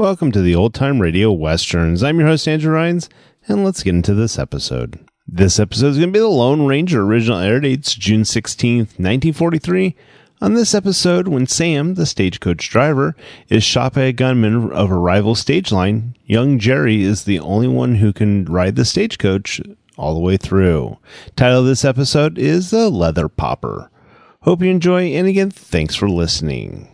Welcome to the Old Time Radio Westerns. I'm your host, Andrew Rhynes, and let's get into this episode. This episode is going to be The Lone Ranger. Original air dates June 16th, 1943. On this episode, when Sam, the stagecoach driver, is shot by a gunman of a rival stage line, young Jerry is the only one who can ride the stagecoach all the way through. Title of this episode is The Leather Popper. Hope you enjoy, and again, thanks for listening.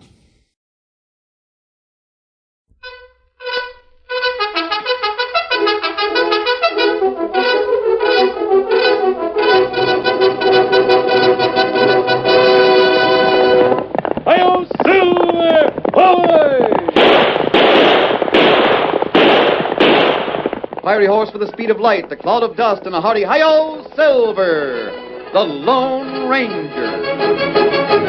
Fiery horse with the speed of light, the cloud of dust, and a hearty hi-yo, Silver, the Lone Ranger.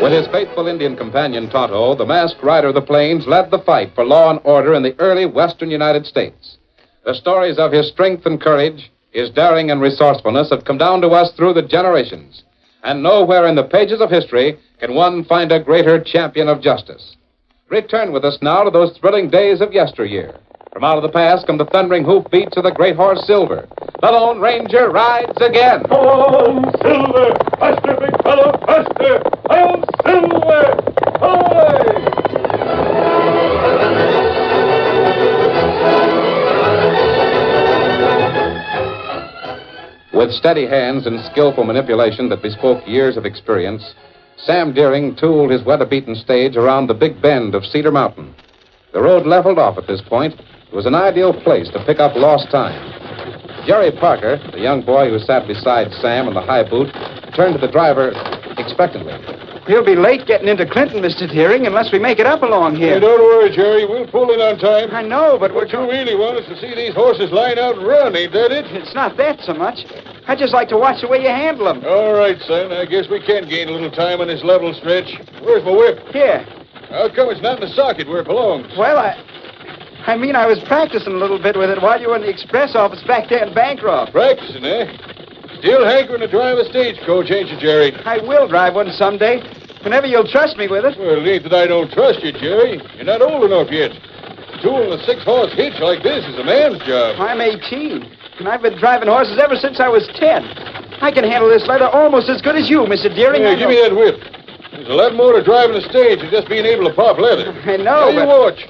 With his faithful Indian companion, Tonto, the masked rider of the plains led the fight for law and order in the early western United States. The stories of his strength and courage, his daring and resourcefulness have come down to us through the generations. And nowhere in the pages of history can one find a greater champion of justice. Return with us now to those thrilling days of yesteryear. From out of the past come the thundering hoofbeats of the great horse Silver. The Lone Ranger rides again. Home, Silver! Faster, big fellow, faster! Home, Silver! Away! With steady hands and skillful manipulation that bespoke years of experience, Sam Deering tooled his weather-beaten stage around the big bend of Cedar Mountain. The road leveled off at this point. It was an ideal place to pick up lost time. Jerry Parker, the young boy who sat beside Sam in the high boot, turned to the driver expectantly. We'll be late getting into Clinton, Mr. Deering, unless we make it up along here. Hey, don't worry, Jerry. We'll pull in on time. I know, but What you really want is to see these horses line out and run, ain't that it? It's not that so much. I just like to watch the way you handle them. All right, son. I guess we can gain a little time on this level stretch. Where's my whip? Here. How come it's not in the socket where it belongs? Well, I mean, I was practicing a little bit with it while you were in the express office back there in Bancroft. Practicing, eh? Still hankering to drive a stagecoach, ain't you, Jerry? I will drive one someday, whenever you'll trust me with it. Well, it ain't that I don't trust you, Jerry. You're not old enough yet. Tooling a 6-horse hitch like this is a man's job. I'm 18, and I've been driving horses ever since I was 10. I can handle this leather almost as good as you, Mr. Deering. Here, give me that whip. There's a lot more to driving a stage than just being able to pop leather. I know, Now, you watch.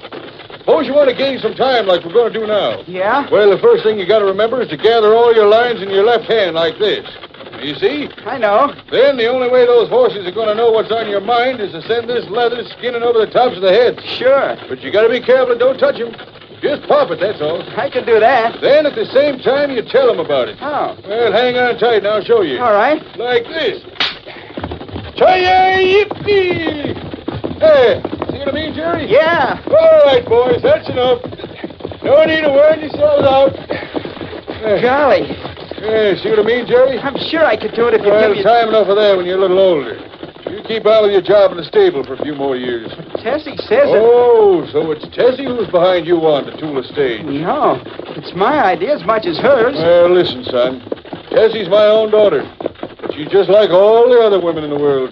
Suppose you want to gain some time like we're going to do now. Yeah? Well, the first thing you got to remember is to gather all your lines in your left hand like this. You see? I know. Then the only way those horses are going to know what's on your mind is to send this leather skinning over the tops of the heads. Sure. But you got to be careful and don't touch them. Just pop it, that's all. I can do that. Then at the same time, you tell them about it. Oh. Well, hang on tight and I'll show you. All right. Like this. Chi-yi-yippee! Hey, see what I mean, Jerry? Yeah. All right, boys, that's enough. No need to wear yourselves out. Golly. See what I mean, Jerry? I'm sure I could do it if you Well, give me... time enough of that when you're a little older. You keep out of your job in the stable for a few more years. Tessie says it. Oh, so it's Tessie who's behind you on the Tula stage. No, it's my idea as much as hers. Well, listen, son. Tessie's my own daughter. But she's just like all the other women in the world.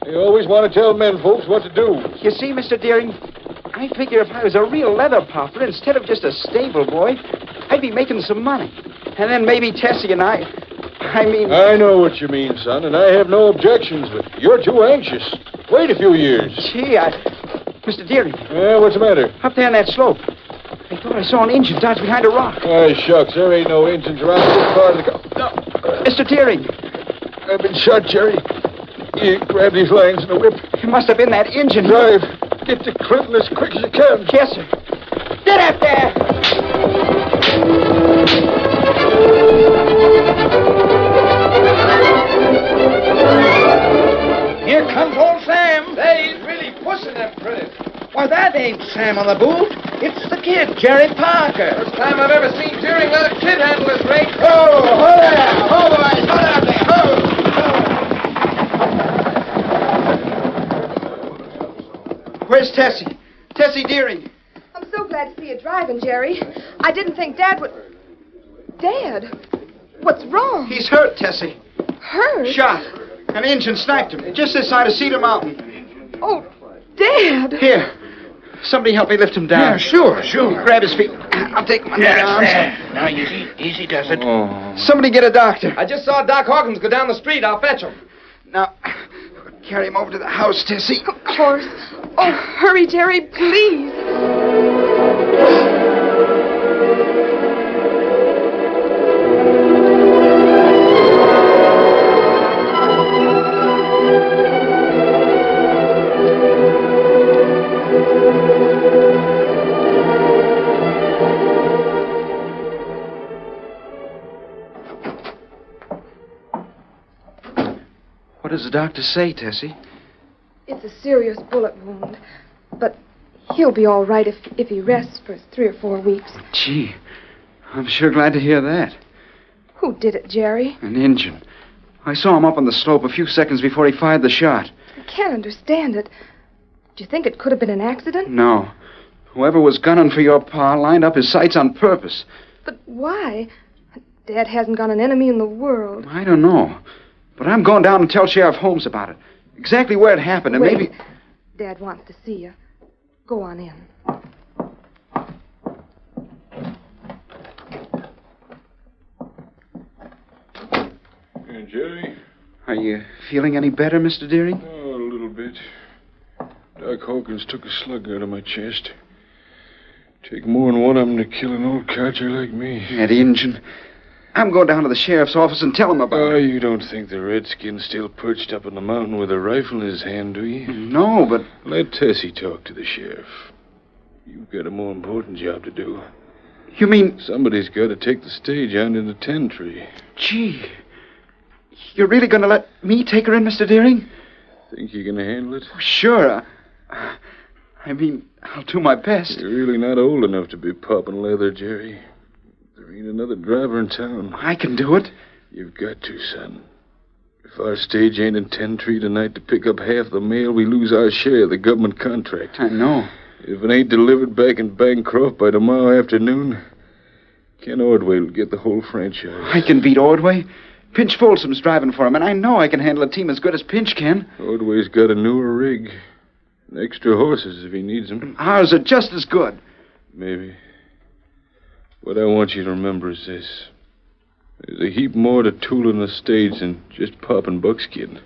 They always want to tell men folks what to do. You see, Mr. Deering, I figure if I was a real leather popper instead of just a stable boy, I'd be making some money. And then maybe Tessie and I know what you mean, son, and I have no objections, but you're too anxious. Wait a few years. Gee, Mr. Deering. What's the matter? Up there in that slope. I thought I saw an engine dodge behind a rock. Oh, shucks, there ain't no engines around this part of the... No, Mr. Deering. I've been shot, Jerry. You grab these lines and the whip. It must have been that engine. Drive. Get to Clinton as quick as you can. Yes, sir. Get up there! Here comes old Sam. Say, he's really pushing them critters. Why, that ain't Sam on the booth. It's the kid, Jerry Parker. First time I've ever seen Deering let a kid handle his rate. Oh, ho there! Ho, boys! Ho out there! Ho! Where's Tessie? Tessie Deering. I'm so glad to see you driving, Jerry. I didn't think Dad would... Dad? What's wrong? He's hurt, Tessie. Hurt? Shot. An engine sniped him, just this side of Cedar Mountain. Oh, Dad. Here. Somebody help me lift him down. Yeah, sure. Grab his feet. I'll take him under the arms. Now, easy does it. Oh. Somebody get a doctor. I just saw Doc Hawkins go down the street. I'll fetch him. Now, carry him over to the house, Tessie. Of course. Oh, hurry, Jerry, please. What does the doctor say, Tessie? It's a serious bullet wound, but he'll be all right if he rests for 3 or 4 weeks. Gee, I'm sure glad to hear that. Who did it, Jerry? An engine. I saw him up on the slope a few seconds before he fired the shot. I can't understand it. Do you think it could have been an accident? No. Whoever was gunning for your pa lined up his sights on purpose. But why? Dad hasn't got an enemy in the world. I don't know. But I'm going down and tell Sheriff Holmes about it. Exactly where it happened, and Wait. maybe... Dad wants to see you. Go on in. Hey, Jerry. Are you feeling any better, Mr. Deering? Oh, a little bit. Doc Hawkins took a slug out of my chest. Take more than one of them to kill an old codger like me. That engine. I'm going down to the sheriff's office and tell him about Oh, it. you don't think the redskin's still perched up on the mountain with a rifle in his hand, do you? No, but... Let Tessie talk to the sheriff. You've got a more important job to do. You mean... Somebody's got to take the stage out into the 10 tree. Gee. You're really going to let me take her in, Mr. Deering? Think you can handle it? Sure. I mean, I'll do my best. You're really not old enough to be popping leather, Jerry. There ain't another driver in town. I can do it. You've got to, son. If our stage ain't in 10 tree tonight to pick up half the mail, we lose our share of the government contract. I know. If it ain't delivered back in Bancroft by tomorrow afternoon, Ken Ordway will get the whole franchise. I can beat Ordway. Pinch Folsom's driving for him, and I know I can handle a team as good as Pinch can. Ordway's got a newer rig. And extra horses if he needs them. Ours are just as good. Maybe. What I want you to remember is this. There's a heap more to tooling the stage than just popping buckskin.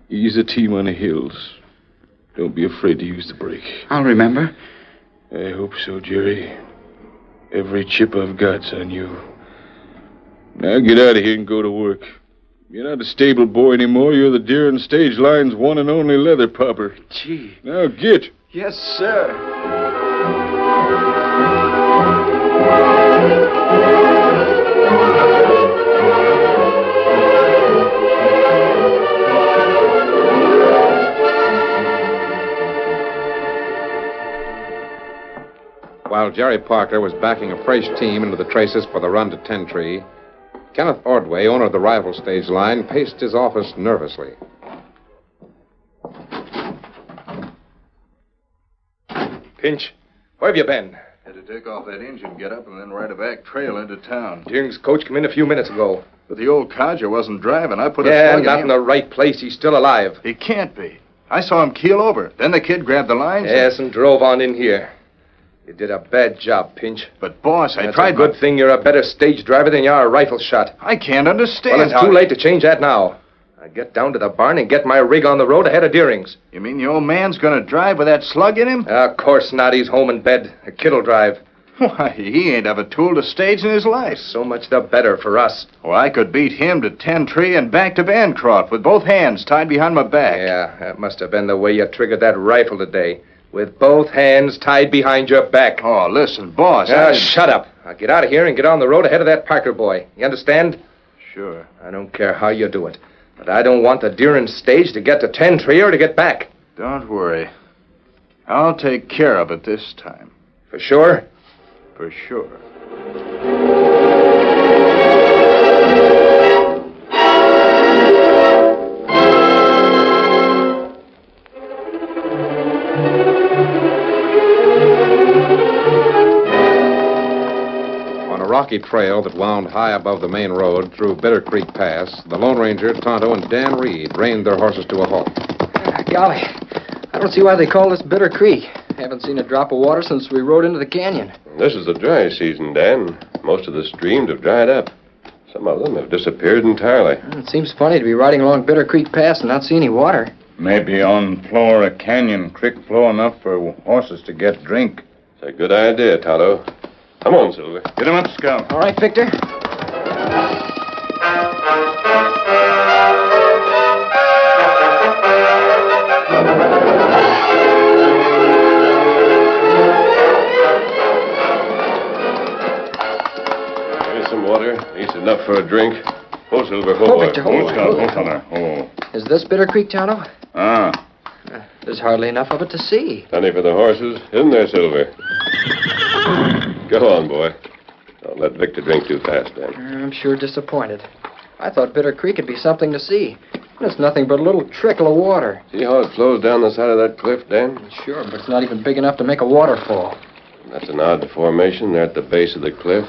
Ease a team on the hills. Don't be afraid to use the brake. I'll remember. I hope so, Jerry. Every chip I've got's on you. Now get out of here and go to work. You're not a stable boy anymore. You're the Deering Stage Line's one and only leather popper. Gee. Now get. Yes, sir. While Jerry Parker was backing a fresh team into the traces for the run to 10 Tree, Kenneth Ordway, owner of the rival stage line, paced his office nervously. Pinch, where have you been? Had to take off that engine, get up, and then ride a back trail into town. Deering's coach came in a few minutes ago. But the old codger wasn't driving. I put a Yeah, slug not in him. the right place. He's still alive. He can't be. I saw him keel over. Then the kid grabbed the lines. Yes, and drove on in here. You did a bad job, Pinch. But, boss, I That's tried. a good thing you're a better stage driver than you are a rifle shot. I can't understand. Well, it's too late to change that now. I get down to the barn and get my rig on the road ahead of Deering's. You mean the old man's going to drive with that slug in him? Of course not. He's home in bed. The kid'll drive. Why, he ain't have a tool to stage in his life. So much the better for us. Well, I could beat him to 10-3 and back to Bancroft with both hands tied behind my back. Yeah, that must have been the way you triggered that rifle today. With both hands tied behind your back. Oh, listen, boss. Shut up. I'll get out of here and get on the road ahead of that Parker boy. You understand? Sure. I don't care how you do it. But I don't want the Deering stage to get to 10-3 or to get back. Don't worry. I'll take care of it this time. For sure? For sure. On a rocky trail that wound high above the main road through Bitter Creek Pass, the Lone Ranger, Tonto, and Dan Reed reined their horses to a halt. Golly, I don't see why they call this Bitter Creek. Haven't seen a drop of water since we rode into the canyon. This is the dry season, Dan. Most of the streams have dried up. Some of them have disappeared entirely. It seems funny to be riding along Bitter Creek Pass and not see any water. Maybe on floor a canyon creek flow enough for horses to get drink. It's a good idea, Tonto. Come on, Silver. Get him up, Scout. All right, Victor. Here's some water. At least enough for a drink. Ho, Silver. Ho, Oh, boy. Victor, ho. Scout. Ho, fella. Ho. Is this Bitter Creek, Tonto? Ah. There's hardly enough of it to see. Plenty for the horses. Isn't there, Silver? Go on, boy. Don't let Victor drink too fast, Dan. I'm sure disappointed. I thought Bitter Creek would be something to see. It's nothing but a little trickle of water. See how it flows down the side of that cliff, Dan? Sure, but it's not even big enough to make a waterfall. That's an odd formation there at the base of the cliff.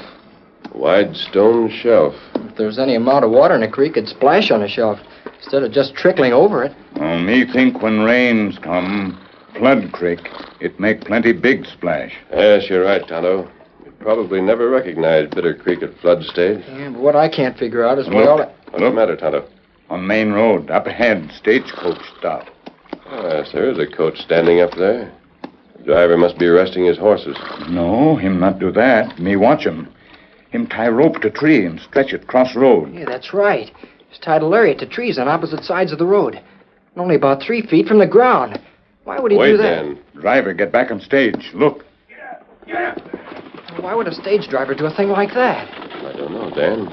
A wide stone shelf. If there's any amount of water in a creek, it'd splash on a shelf instead of just trickling over it. Well, me think when rains come, flood creek, it make plenty big splash. Yes, you're right, Tonto. You'd probably never recognize Bitter Creek at flood stage. Yeah, but what I can't figure out is Look. what all that... What's the matter, Tonto? On main road, up ahead, stagecoach stop. Oh, yes, there is a coach standing up there. The driver must be resting his horses. No, him not do that. Me watch him. Him tie rope to tree and stretch it cross road. Yeah, that's right. He's tied a lariat to trees on opposite sides of the road. And only about 3 feet from the ground. Why would he Wait, do that? Dan. Driver, get back on stage. Look. Why would a stage driver do a thing like that? I don't know, Dan.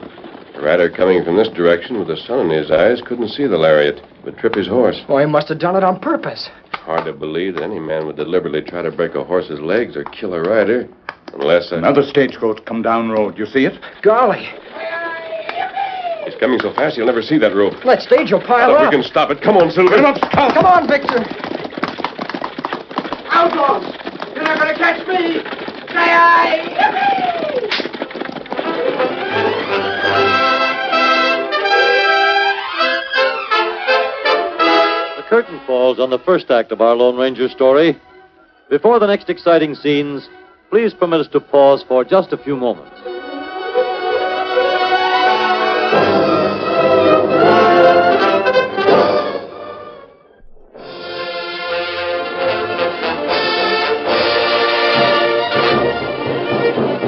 A rider coming from this direction with the sun in his eyes couldn't see the lariat, but trip his horse. Well, he must have done it on purpose. Hard to believe that any man would deliberately try to break a horse's legs or kill a rider. Unless... Another stagecoach come down road. You see it? Golly. He's coming so fast you'll never see that rope. That stage will pile But up. we can stop it. Come on, Silver. Get him up, Scout. Come on, Victor. Outlaws! You're not going to catch me! Say-I! The curtain falls on the first act of our Lone Ranger story. Before the next exciting scenes, please permit us to pause for just a few moments.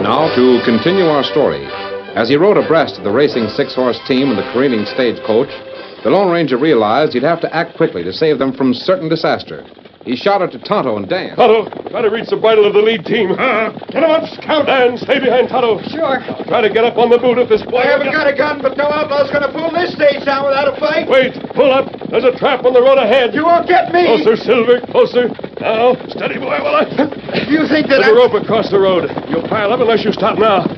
Now, to continue our story. As he rode abreast of the racing six-horse team and the careening stagecoach, the Lone Ranger realized he'd have to act quickly to save them from certain disaster. He shouted to Tonto and Dan. Tonto, try to reach the bridle of the lead team. Get him up, Scout. Dan, stay behind Tonto. Sure. Try to get up on the boot if this boy... I haven't got a gun, but no outlaw's going to pull this stage down without a fight. Wait, pull up. There's a trap on the road ahead. You won't get me. Closer, Silver, closer. Now, steady, boy, while I... You think that There's a rope across the road. You'll pile up unless you stop now.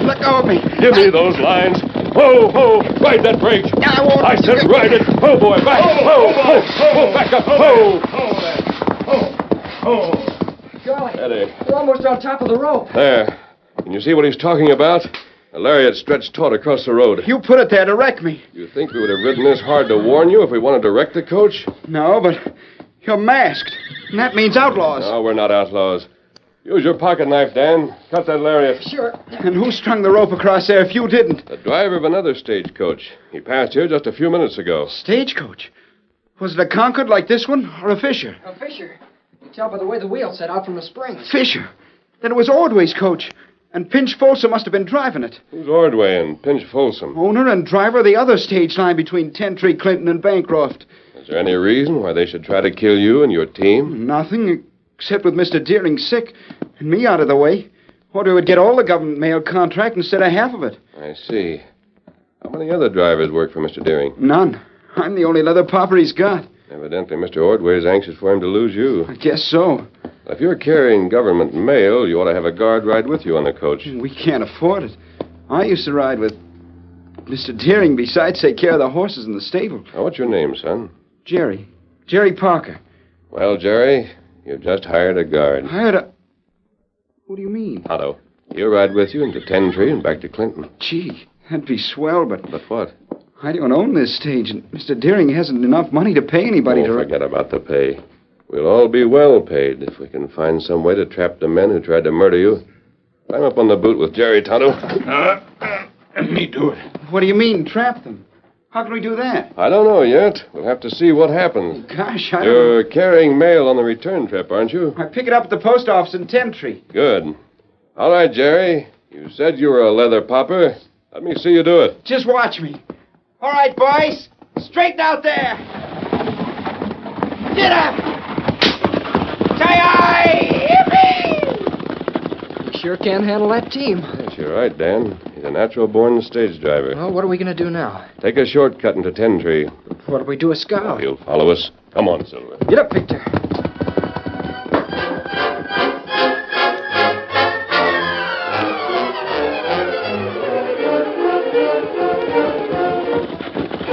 Let go of me. Give me those lines. Ho, ho, ride that brake. I won't. I said ride it. Ho, boy, back. Ho, ho, ho, back up. Ho. Golly. Steady. We're almost on top of the rope. There. Can you see what he's talking about? A lariat stretched taut across the road. You put it there to wreck me. You think we would have ridden this hard to warn you if we wanted to wreck the coach? No, but you're masked. And that means outlaws. No, we're not outlaws. Use your pocket knife, Dan. Cut that lariat. Sure. And who strung the rope across there if you didn't? The driver of another stagecoach. He passed here just a few minutes ago. Stagecoach? Was it a Concord like this one, or a Fisher? A Fisher. You can tell by the way the wheel set out from the springs. Fisher? Then it was Ordway's coach. And Pinch Folsom must have been driving it. Who's Ordway and Pinch Folsom? Owner and driver of the other stage line between Tentree, Clinton, and Bancroft. Is there any reason why they should try to kill you and your team? Nothing, except with Mr. Deering sick and me out of the way. Ordway would get all the government mail contract instead of half of it. I see. How many other drivers work for Mr. Deering? None. I'm the only leather popper he's got. Evidently, Mr. Ordway is anxious for him to lose you. I guess so. If you're carrying government mail, you ought to have a guard ride with you on the coach. We can't afford it. I used to ride with Mr. Deering, besides take care of the horses in the stable. Now, what's your name, son? Jerry. Jerry Parker. Well, Jerry, you've just hired a guard. Hired a... What do you mean? Tonto. He'll ride with you into Tentree and back to Clinton. Gee, that'd be swell, but... But what? I don't own this stage, and Mr. Deering hasn't enough money to pay anybody to... Forget about the pay. We'll all be well paid if we can find some way to trap the men who tried to murder you. Climb up on the boot with Jerry, Tonto. Let me do it. What do you mean, trap them? How can we do that? I don't know yet. We'll have to see what happens. Gosh, I don't... You're carrying mail on the return trip, aren't you? I pick it up at the post office in Tentree. Good. All right, Jerry. You said you were a leather popper. Let me see you do it. Just watch me. All right, boys. Straighten out there. Get up. Tie-yi! Yippee! We sure can handle that team. Yes, you're right, Dan. He's a natural-born stage driver. Well, what are we going to do now? Take a shortcut into Tentree. What do we do a scout? Oh, he'll follow us. Come on, Silver. Get up, Victor.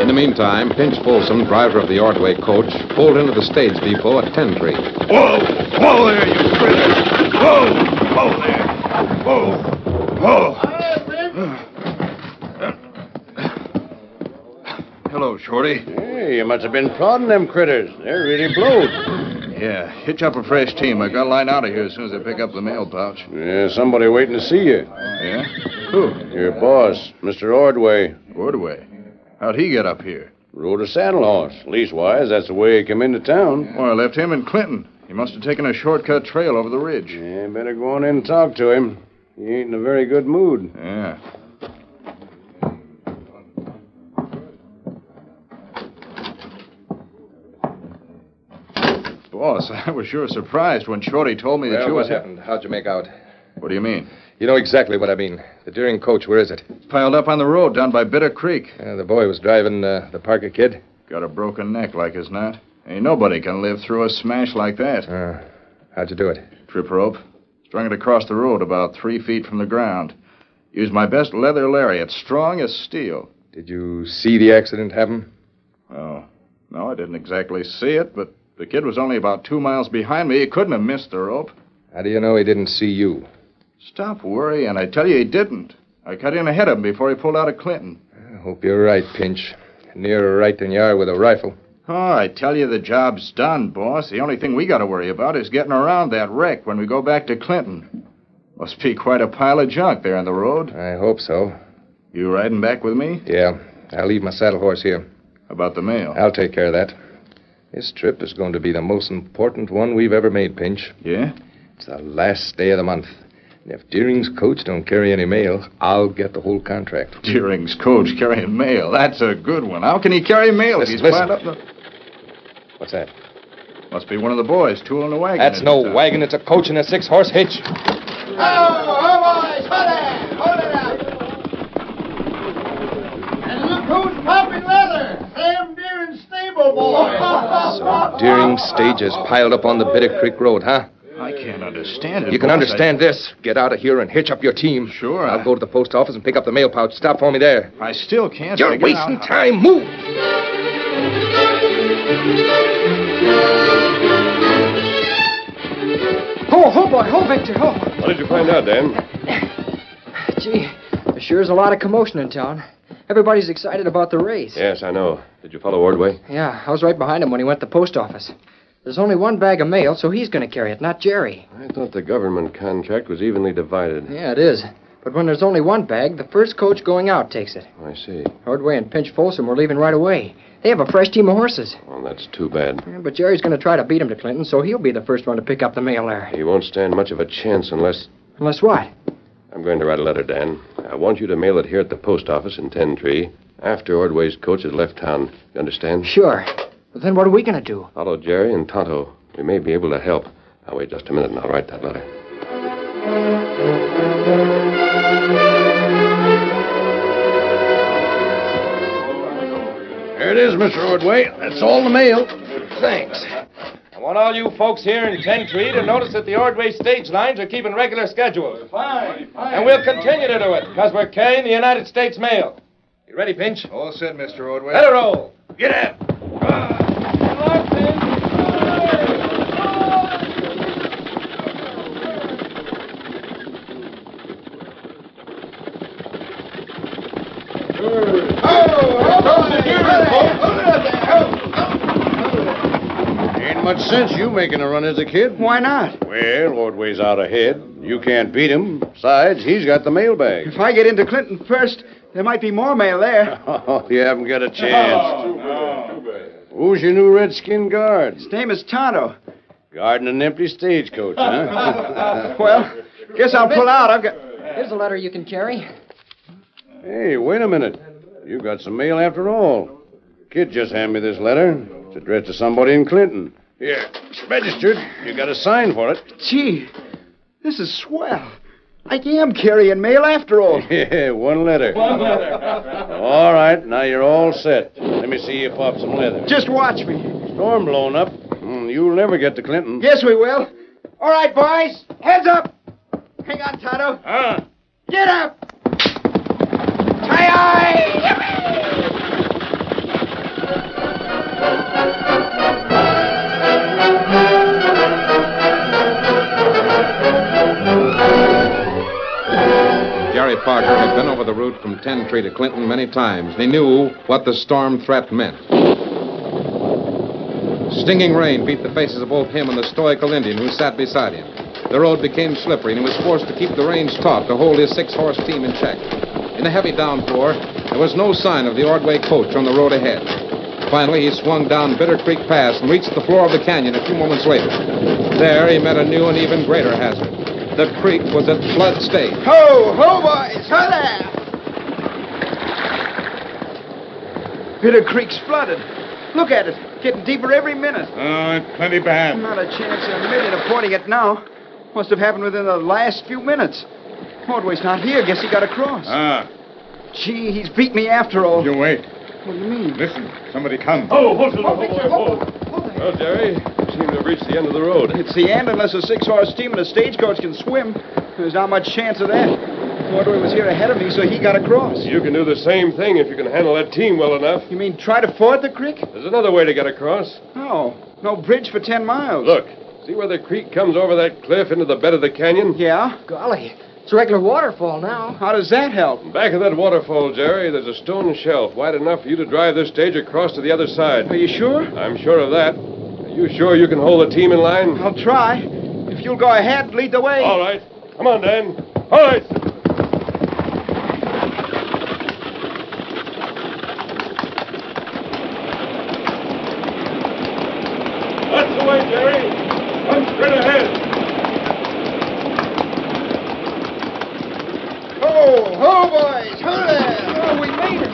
In the meantime, Pinch Folsom, driver of the Ordway coach, pulled into the stage depot at Tentree. Whoa! Whoa there, you critter! Whoa! Whoa there! Whoa! Whoa! Hello, Shorty. Hey, you must have been prodding them critters. They're really blowed. Yeah, hitch up a fresh team. I got to line out of here as soon as I pick up the mail pouch. Yeah, somebody waiting to see you. Yeah? Who? Your boss, Mr. Ordway. Ordway? How'd he get up here? Rode a saddle horse. Leastwise, that's the way he came into town. Well, I left him in Clinton. He must have taken a shortcut trail over the ridge. Yeah, better go on in and talk to him. He ain't in a very good mood. Yeah. Boss, I was sure surprised when Shorty told me that you what was... happened? How'd you make out? What do you mean? You know exactly what I mean. The Deering coach, where is it? Piled up on the road down by Bitter Creek. The boy was driving the Parker kid. Got a broken neck like as not. Ain't nobody can live through a smash like that. How'd you do it? Trip rope. Strung it across the road about 3 feet from the ground. Used my best leather lariat, strong as steel. Did you see the accident happen? Oh, no, I didn't exactly see it, but the kid was only about 2 miles behind me. He couldn't have missed the rope. How do you know he didn't see you? Stop worrying. I tell you he didn't. I cut in ahead of him before he pulled out of Clinton. I hope you're right, Pinch. Nearer right than you are with a rifle. Oh, I tell you the job's done, boss. The only thing we got to worry about is getting around that wreck when we go back to Clinton. Must be quite a pile of junk there on the road. I hope so. You riding back with me? Yeah. I'll leave my saddle horse here. About the mail? I'll take care of that. This trip is going to be the most important one we've ever made, Pinch. Yeah? It's the last day of the month. And if Deering's coach don't carry any mail, I'll get the whole contract. Deering's coach carrying mail? That's a good one. How can he carry mail if he's piled up the... What's that? Must be one of the boys tooling the wagon. That's no wagon. It's a coach and a 6-horse hitch. Oh, boys, hold it! Hold it up! And look who's popping leather! Sam Deering's stable boy! So Deering's stage is piled up on the Bitter Creek Road, huh? I can't understand it. You can boss. understand this. Get out of here and hitch up your team. Sure. I'll go to the post office and pick up the mail pouch. Stop for me there. I still can't. You're wasting time. Move! Who Ho, Victor, ho. What did you find out, Dan? Gee, there sure is a lot of commotion in town. Everybody's excited about the race. Yes, I know. Did you follow Ordway? Yeah, I was right behind him when he went to the post office. There's only one bag of mail, so he's going to carry it, not Jerry. I thought the government contract was evenly divided. Yeah, it is. But when there's only one bag, the first coach going out takes it. I see. Ordway and Pinch Folsom were leaving right away. They have a fresh team of horses. Well, that's too bad. Yeah, but Jerry's going to try to beat him to Clinton, so he'll be the first one to pick up the mail there. He won't stand much of a chance unless... Unless what? I'm going to write a letter, Dan. I want you to mail it here at the post office in 10 Tree after Ordway's coach has left town. You understand? Sure. But then what are we going to do? Follow Jerry and Tonto. We may be able to help. Now, wait just a minute and I'll write that letter. There it is, Mr. Ordway. That's all the mail. Thanks. I want all you folks here in 10 Tree to notice that the Ordway stage lines are keeping regular schedules. Fine. And we'll continue to do it, because we're carrying the United States mail. You ready, Pinch? All set, Mr. Ordway. Let her roll. Get up. Ain't much sense you making a run as a kid. Why not? Well, Ordway's out ahead. You can't beat him. Besides, he's got the mailbag. If I get into Clinton first, there might be more mail there. Oh, you haven't got a chance. Who's your new redskin guard? His name is Tonto. Guarding an empty stagecoach, huh? Well, guess I'll pull out. I've got... Here's a letter you can carry. Hey, wait a minute. You got some mail after all. Kid just handed me this letter. It's addressed to somebody in Clinton. Here, it's registered. You got to sign for it. Gee, this is swell. I am carrying mail after all. Yeah, one letter. All right, now you're all set. Let me see you pop some leather. Just watch me. Storm blowing up. You'll never get to Clinton. Yes, we will. All right, boys. Heads up. Hang on, Tonto. Get up. Jerry Parker had been over the route from 10 Tree to Clinton many times. He knew what the storm threat meant. Stinging rain beat the faces of both him and the stoical Indian who sat beside him. The road became slippery, and he was forced to keep the reins taut to hold his 6-horse team in check. In the heavy downpour, there was no sign of the Ordway coach on the road ahead. Finally, he swung down Bitter Creek Pass and reached the floor of the canyon a few moments later. There, he met a new and even greater hazard. The creek was at flood stage. Ho, ho, boys. Ho there. Bitter Creek's flooded. Look at it. Getting deeper every minute. Oh, it's plenty bad. Not a chance in a million of fording it now. Must have happened within the last few minutes. Ordway's not here. Guess he got across. Gee, he's beat me after all. You wait. What do you mean? Listen, somebody come. Well, Jerry, you seem to have reached the end of the road. It's the end unless a 6-horse team and a stagecoach can swim. There's not much chance of that. Ordway was here ahead of me, so he got across. You can do the same thing if you can handle that team well enough. You mean try to ford the creek? There's another way to get across. No. No bridge for 10 miles. Look, see where the creek comes over that cliff into the bed of the canyon? Yeah? Golly, it's a regular waterfall now. How does that help? Back of that waterfall, Jerry, there's a stone shelf wide enough for you to drive this stage across to the other side. Are you sure? I'm sure of that. Are you sure you can hold the team in line? I'll try. If you'll go ahead, lead the way. All right. Come on, Dan. All right. That's the way, Jerry. Come straight ahead. Ho, boys! Ho there! Oh, we made it!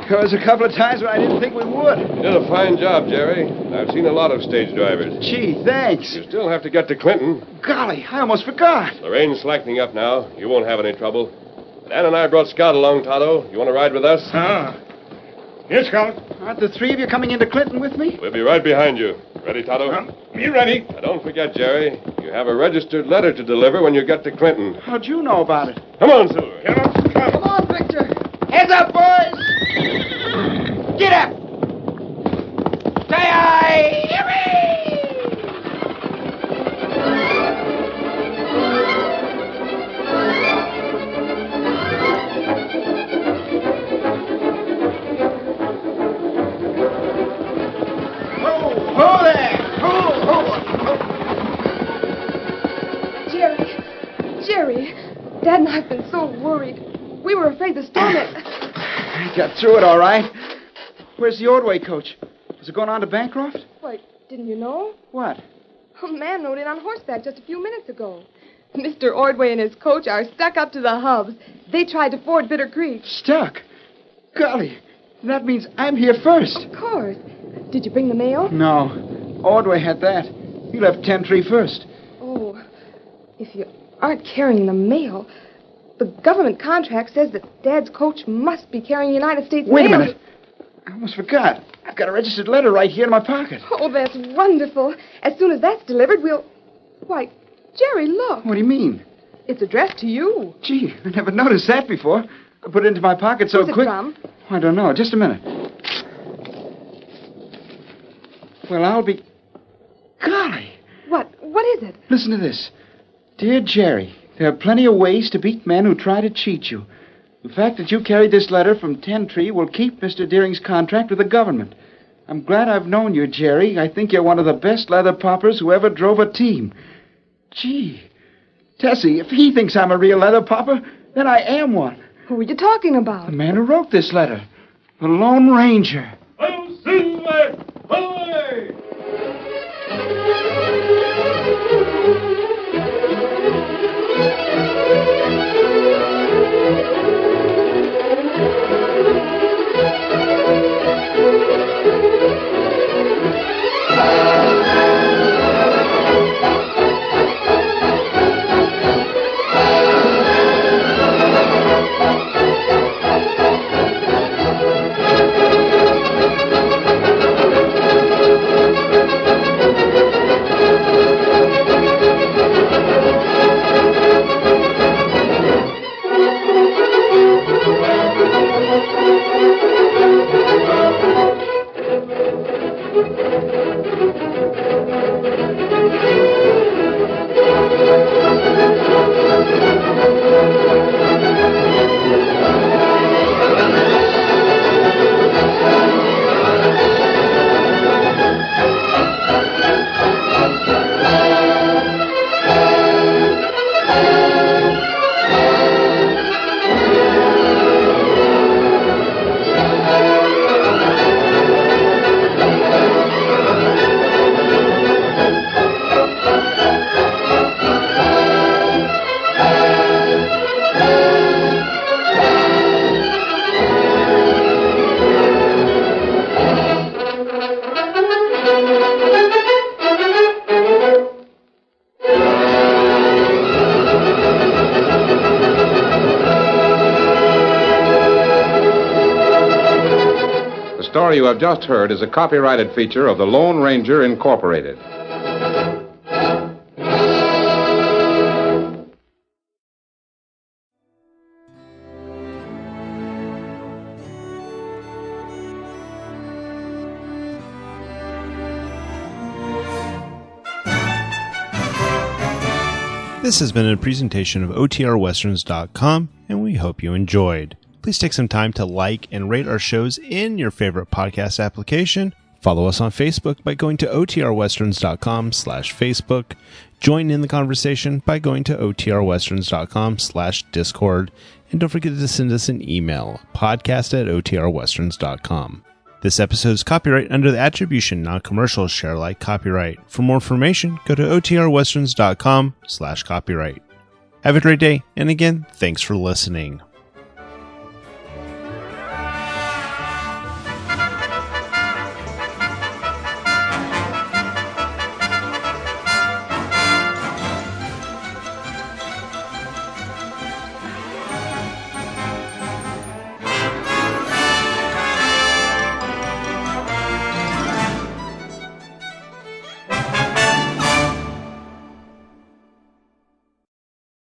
There was a couple of times when I didn't think we would. You did a fine job, Jerry. I've seen a lot of stage drivers. Gee, thanks. You still have to get to Clinton. Golly, I almost forgot. The rain's slackening up now. You won't have any trouble. Dan and I brought Scout along, Tonto. You want to ride with us? Here, Scout. Aren't the three of you coming into Clinton with me? We'll be right behind you. Ready, Tonto? Me ready. Now, don't forget, Jerry. You have a registered letter to deliver when you get to Clinton. How'd you know about it? Come on, Silver. Get up, Scout. Come on, Victor. Heads up, boys! Get up! Say aye! Jerry, Dad and I have been so worried. We were afraid the storm had... I got through it all right. Where's the Ordway coach? Is it going on to Bancroft? Why, didn't you know? What? A man rode in on horseback just a few minutes ago. Mr. Ordway and his coach are stuck up to the hubs. They tried to ford Bitter Creek. Stuck? Golly, that means I'm here first. Of course. Did you bring the mail? No. Ordway had that. He left 10-3 first. Oh, if you aren't carrying the mail, the government contract says that Dad's coach must be carrying United States mail. Wait a minute. I almost forgot. I've got a registered letter right here in my pocket. Oh, that's wonderful. As soon as that's delivered, we'll... Why, Jerry, look. What do you mean? It's addressed to you. Gee, I never noticed that before. I put it into my pocket so Who's quick. it from? I don't know. Just a minute. Well, I'll be... Golly. What is it? Listen to this. Dear Jerry, there are plenty of ways to beat men who try to cheat you. The fact that you carried this letter from 10-3 will keep Mr. Deering's contract with the government. I'm glad I've known you, Jerry. I think you're one of the best leather poppers who ever drove a team. Gee, Tessie, if he thinks I'm a real leather popper, then I am one. Who are you talking about? The man who wrote this letter. The Lone Ranger. Oh, Silver! Away! The story you have just heard is a copyrighted feature of the Lone Ranger Incorporated. This has been a presentation of OTRWesterns.com, and we hope you enjoyed. Please take some time to like and rate our shows in your favorite podcast application. Follow us on Facebook by going to OTRWesterns.com/Facebook. Join in the conversation by going to OTRWesterns.com/Discord. And don't forget to send us an email, podcast@OTRWesterns.com. This episode is copyright under the attribution, non-commercial, share alike copyright. For more information, go to OTRWesterns.com/copyright. Have a great day, and again, thanks for listening.